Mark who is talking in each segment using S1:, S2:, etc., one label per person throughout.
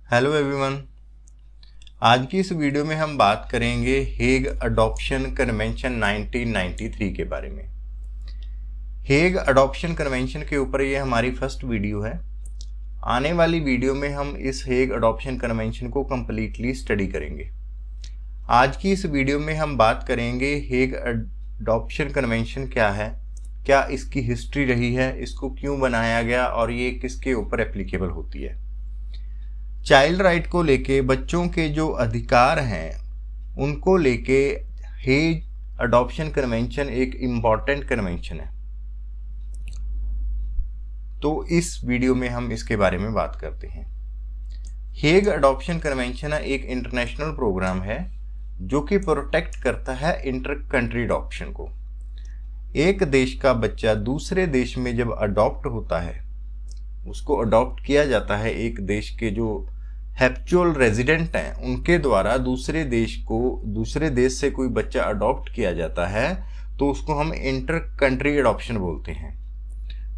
S1: Hello everyone. आज की इस वीडियो में हम बात करेंगे हेग अडॉप्शन कन्वेंशन 1993 के बारे में। हेग अडॉप्शन कन्वेंशन के ऊपर ये हमारी फर्स्ट वीडियो है। आने वाली वीडियो में हम इस हेग अडॉप्शन कन्वेंशन को कम्प्लीटली स्टडी करेंगे। आज की इस वीडियो में हम बात करेंगे हेग अडॉप्शन कन्वेंशन क्या है, क्या इसकी हिस्ट्री रही है, इसको क्यों बनाया गया और ये किसके ऊपर एप्लीकेबल होती है। चाइल्ड राइट को लेके, बच्चों के जो अधिकार हैं उनको लेके हेग अडॉप्शन कन्वेंशन एक इम्पॉर्टेंट कन्वेंशन है। तो इस वीडियो में हम इसके बारे में बात करते हैं। हेग अडॉप्शन कन्वेंशन एक इंटरनेशनल प्रोग्राम है जो कि प्रोटेक्ट करता है इंटर कंट्री अडॉप्शन को। एक देश का बच्चा दूसरे देश में जब अडॉप्ट होता है, उसको अडॉप्ट किया जाता है एक देश के जो हैप्चुअल रेजिडेंट हैं उनके द्वारा दूसरे देश से कोई बच्चा अडॉप्ट किया जाता है, तो उसको हम इंटर कंट्री अडॉप्शन बोलते हैं।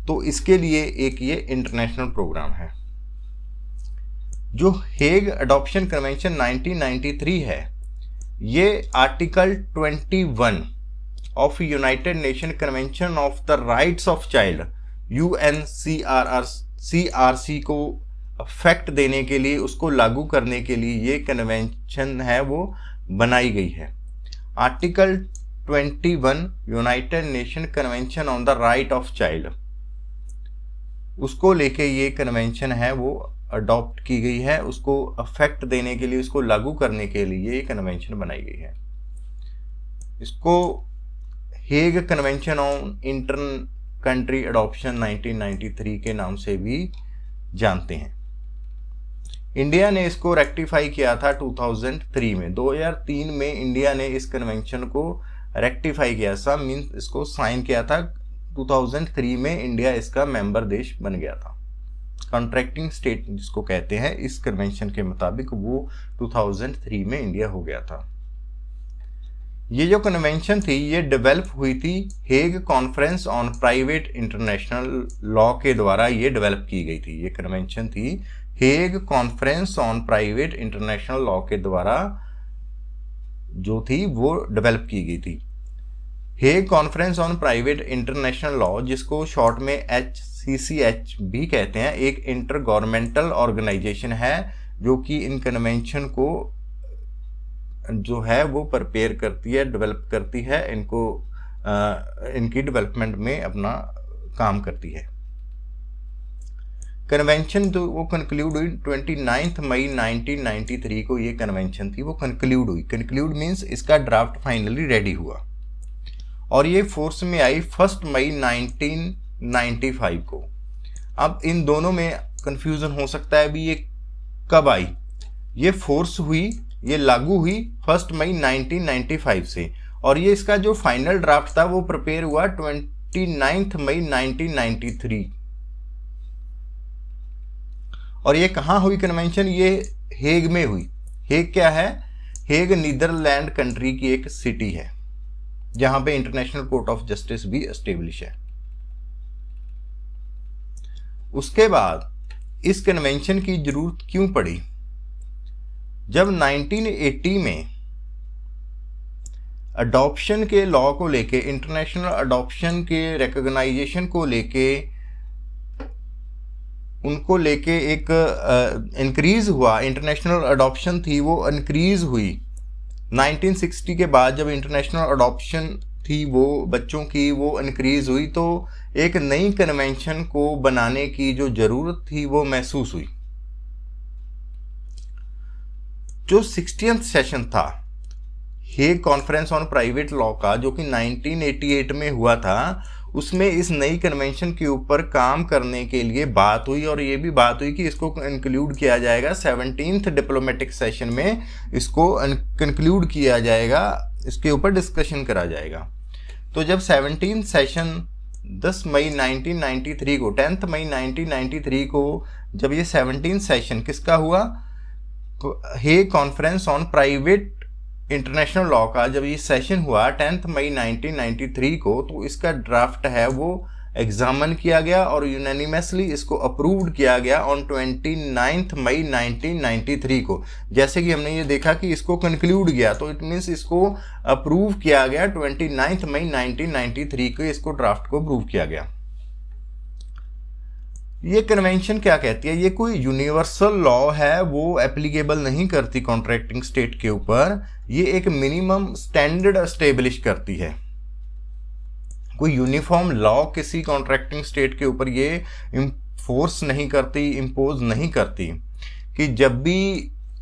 S1: तो इसके लिए एक ये इंटरनेशनल प्रोग्राम है। जो हेग अडॉप्शन कन्वेंशन 1993 है, ये article 21 of United nation convention of the rights of child UNCRC को इफेक्ट देने के लिए, उसको लागू करने के लिए ये कन्वेंशन है वो बनाई गई है। Article 21 United nation convention on the right of child, उसको लेके ये कन्वेंशन है वो अडॉप्ट की गई है। उसको इफेक्ट देने के लिए, उसको लागू करने के लिए ये कन्वेंशन बनाई गई है। इसको Hague convention on inter country adoption 1993 के नाम से भी जानते हैं। इंडिया ने इसको रेक्टिफाई किया था 2003 में। 2003 में इंडिया ने इस कन्वेंशन को रेक्टिफाई किया, मीन्स इसको साइन किया था। 2003 में इंडिया इसका मेंबर देश बन गया था। कॉन्ट्रैक्टिंग स्टेट जिसको कहते हैं, इस कन्वेंशन के मुताबिक वो 2003 में इंडिया हो गया था। ये जो कन्वेंशन थी ये डेवलप हुई थी Hague conference on private international law के द्वारा ये डेवलप की गई थी। ये कन्वेंशन थी Hague conference on private international law के द्वारा जो थी वो डेवलप की गई थी। Hague conference on private international law, जिसको शॉर्ट में HCCH भी कहते हैं, एक इंटर गवर्नमेंटल ऑर्गेनाइजेशन है जो कि इन कन्वेंशन को जो है वो प्रिपेयर करती है, डेवलप करती है, इनकी डेवलपमेंट में अपना काम करती है। कन्वेंशन जो वो कंक्लूड हुई 29 मई 1993 को, ये कन्वेंशन थी वो कंक्लूड हुई। कंक्लूड मीन्स इसका ड्राफ्ट फाइनली रेडी हुआ और ये फोर्स में आई 1 मई 1995 को। अब इन दोनों में कंफ्यूजन हो सकता है अभी ये कब आई। ये फोर्स हुई, ये लागू हुई 1 मई 1995 से, और ये इसका जो फाइनल ड्राफ्ट था वो प्रिपेयर हुआ 29 मई 1993। और ये कहाँ हुई कन्वेंशन? ये हेग में हुई। हेग क्या है? हेग नीदरलैंड कंट्री की एक सिटी है जहां पे इंटरनेशनल कोर्ट ऑफ जस्टिस भी एस्टेब्लिश है। उसके बाद इस कन्वेंशन की जरूरत क्यों पड़ी? जब 1980 में अडॉप्शन के लॉ को लेके, इंटरनेशनल अडॉप्शन के रिकॉग्नाइजेशन को लेके, उनको लेके एक इंक्रीज हुआ, इंटरनेशनल अडॉप्शन थी वो इंक्रीज हुई। 1960 के बाद जब इंटरनेशनल अडॉप्शन थी वो बच्चों की वो इंक्रीज हुई, तो एक नई कन्वेंशन को बनाने की जो जरूरत थी वो महसूस हुई। जो 60th सेशन था Hague conference on private law का, जो कि 1988 में हुआ था, उसमें इस नई कन्वेंशन के ऊपर काम करने के लिए बात हुई, और ये भी बात हुई कि इसको इंक्लूड किया जाएगा 17th डिप्लोमेटिक सेशन में, इसको कंक्लूड किया जाएगा, इसके ऊपर डिस्कशन करा जाएगा। तो जब 17th सेशन 10 मई 1993 को, 10 मई 1993 को जब ये 17th सेशन किसका हुआ? Hague conference on private international law का जब ये सेशन हुआ 10 मई 1993 को, तो इसका ड्राफ्ट है वो एग्जामिन किया गया और यूनानिमसली इसको अप्रूव्ड किया गया ऑन 29 मई 1993 को। जैसे कि हमने ये देखा कि इसको कंक्लूड किया, तो इट मीन्स इसको अप्रूव किया गया 29 मई 1993 को, इसको ड्राफ्ट को अप्रूव किया गया। ये कन्वेंशन क्या कहती है? ये कोई यूनिवर्सल लॉ है, वो एप्लीकेबल नहीं करती कॉन्ट्रैक्टिंग स्टेट के ऊपर। ये एक मिनिमम स्टैंडर्ड एस्टेब्लिश करती है। कोई यूनिफॉर्म लॉ किसी कॉन्ट्रैक्टिंग स्टेट के ऊपर ये इम्फोर्स नहीं करती, इम्पोज नहीं करती कि जब भी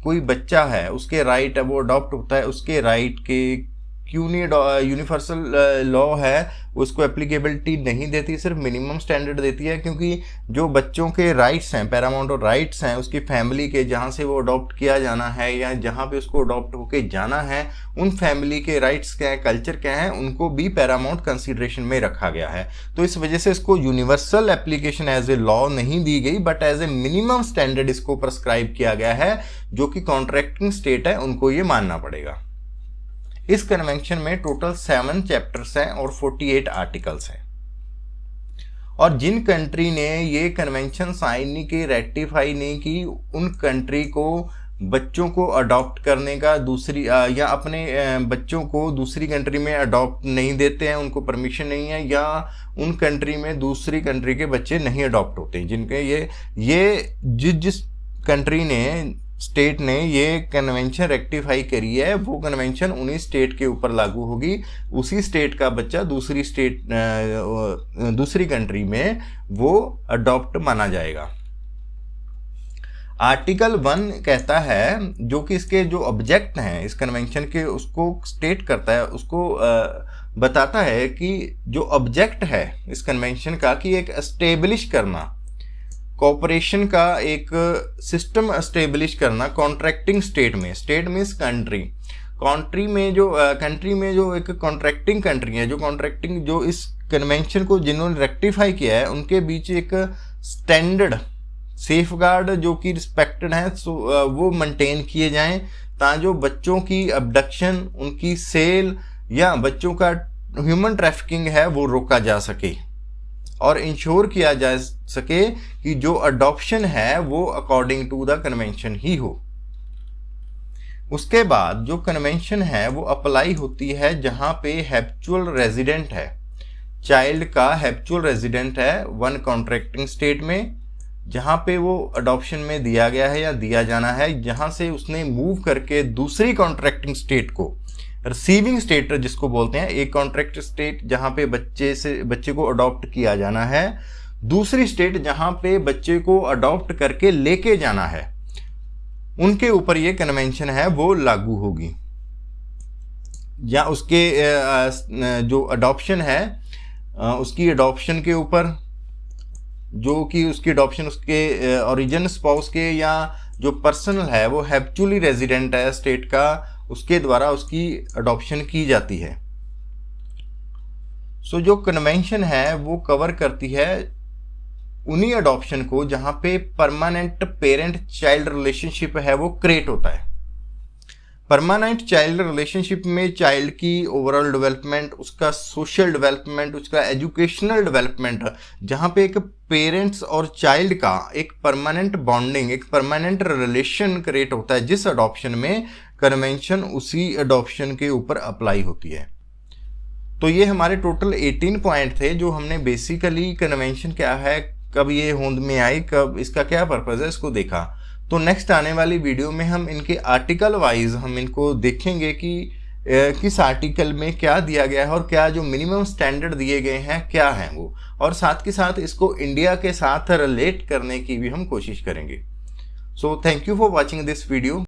S1: कोई बच्चा है उसके राइट है, वो अडॉप्ट होता है, उसके राइट के क्यों नहीं यूनिवर्सल लॉ है उसको एप्लीकेबिलिटी नहीं देती, सिर्फ मिनिमम स्टैंडर्ड देती है। क्योंकि जो बच्चों के राइट्स हैं, पैरामाउंट और राइट्स हैं उसकी फैमिली के, जहाँ से वो अडॉप्ट किया जाना है या जहाँ पे उसको अडॉप्ट होके जाना है, उन फैमिली के राइट्स क्या हैं, कल्चर क्या हैं, उनको भी पैरामाउंट कंसिडरेशन में रखा गया है। तो इस वजह से इसको universal application as a law नहीं दी गई, but as a minimum standard इसको प्रिस्क्राइब किया गया है, जो कि कॉन्ट्रैक्टिंग स्टेट है उनको ये मानना पड़ेगा। इस कन्वेंशन में टोटल 7 चैप्टर्स हैं और 48 आर्टिकल्स हैं। और जिन कंट्री ने ये कन्वेंशन साइन नहीं की, रेटिफाई नहीं की, उन कंट्री को बच्चों को अडॉप्ट करने का दूसरी या अपने बच्चों को दूसरी कंट्री में अडॉप्ट नहीं देते हैं, उनको परमिशन नहीं है, या उन कंट्री में दूसरी कंट्री के बच्चे नहीं अडॉप्ट होते, जिनके ये जिस कंट्री ने, स्टेट ने ये कन्वेंशन रेक्टिफाई करी है, वो कन्वेंशन उन्हीं स्टेट के ऊपर लागू होगी। उसी स्टेट का बच्चा दूसरी कंट्री में वो अडॉप्ट माना जाएगा। आर्टिकल 1 कहता है, जो कि इसके जो ऑब्जेक्ट हैं इस कन्वेंशन के, उसको स्टेट करता है, उसको बताता है कि जो ऑब्जेक्ट है इस कन्वेंशन का कि एक एस्टेब्लिश करना, कॉपरेशन का एक सिस्टम एस्टेब्लिश करना कॉन्ट्रैक्टिंग स्टेट में। State means country. कंट्री में जो एक कॉन्ट्रैक्टिंग कंट्री है, जो इस कन्वेंशन को जिन्होंने रेक्टिफाई किया है, उनके बीच एक स्टैंडर्ड सेफगार्ड जो कि रिस्पेक्टेड है, वो मेंटेन किए जाएं, ताकि जो बच्चों की अबडक्शन, उनकी सेल या बच्चों का ह्यूमन ट्रैफिकिंग है वो रोका जा सके और इंश्योर किया जा सके कि जो अडॉप्शन है वो अकॉर्डिंग टू द कन्वेंशन ही हो। उसके बाद जो कन्वेंशन है वो अप्लाई होती है जहां पे हैबिचुअल रेजिडेंट है, चाइल्ड का हैबिचुअल रेजिडेंट है वन कॉन्ट्रैक्टिंग स्टेट में, जहां पे वो अडॉप्शन में दिया गया है या दिया जाना है, जहां से उसने मूव करके दूसरी कॉन्ट्रैक्टिंग स्टेट को, रिसीविंग स्टेट जिसको बोलते हैं, एक कॉन्ट्रैक्ट स्टेट जहां पे बच्चे को अडॉप्ट किया जाना है, दूसरी स्टेट जहां पे बच्चे को अडॉप्ट करके लेके जाना है, उनके ऊपर ये कन्वेंशन है वो लागू होगी। या उसके जो अडॉप्शन है उसकी अडॉप्शन के ऊपर, जो कि उसकी अडॉप्शन उसके ओरिजिन स्पाउस के या जो पर्सनल है वो हैबिचुअली रेजिडेंट है स्टेट का, उसके द्वारा उसकी अडॉप्शन की जाती है। सो जो कन्वेंशन है वो कवर करती है उन्हीं अडॉप्शन को जहां पे परमानेंट पेरेंट चाइल्ड रिलेशनशिप है वो क्रिएट होता है। परमानेंट चाइल्ड रिलेशनशिप में चाइल्ड की ओवरऑल डेवलपमेंट, उसका सोशल डेवलपमेंट, उसका एजुकेशनल डेवलपमेंट, जहाँ पे एक पेरेंट्स और चाइल्ड का एक परमानेंट बॉन्डिंग, एक परमानेंट रिलेशन क्रिएट होता है, जिस अडॉप्शन में कन्वेंशन उसी अडॉप्शन के ऊपर अप्लाई होती है। तो ये हमारे टोटल 18 पॉइंट थे जो हमने बेसिकली कन्वेंशन क्या है, कब ये होंद में आई, कब इसका क्या पर्पज़ है, इसको देखा। तो नेक्स्ट आने वाली वीडियो में हम इनके आर्टिकल वाइज हम इनको देखेंगे कि किस आर्टिकल में क्या दिया गया है और क्या जो मिनिमम स्टैंडर्ड दिए गए हैं क्या हैं वो, और साथ के साथ इसको इंडिया के साथ रिलेट करने की भी हम कोशिश करेंगे। So thank you for watching this video.